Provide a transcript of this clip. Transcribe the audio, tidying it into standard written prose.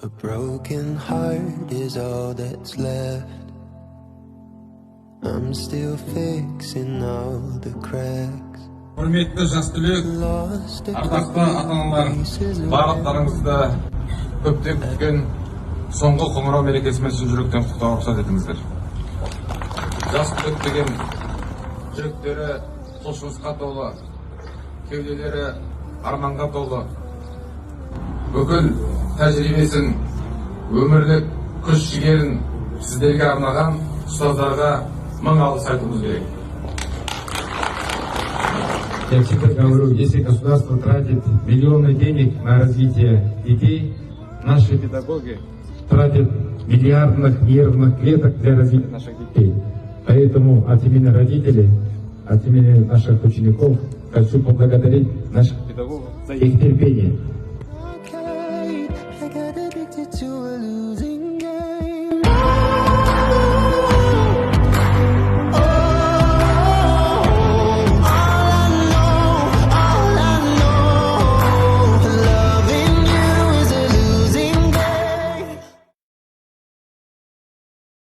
A broken heart is all that's left. I'm still fixing all the cracks. Құрметті жас түлек, ардақты ата-аналар, барлықтарыңызды көптен күткен соңғы қоңырау мерекесімен шын жүректен құттықтауға рұқсат етіңіздер. Жас түлек деген жүректері құлшынысқа толы, кеуделері арманға толы. Бүкіл тәжірибесін, өмірлік күш-жігерін сіздерге арнаған ұстаздарға мың алғыс айтуымыз керек. Я всегда говорю, если государство тратит миллионы денег на развитие детей, наши педагоги тратят миллиардных нервных клеток для развития наших детей. Поэтому от имени родителей, от имени наших учеников хочу поблагодарить наших педагогов за их терпение.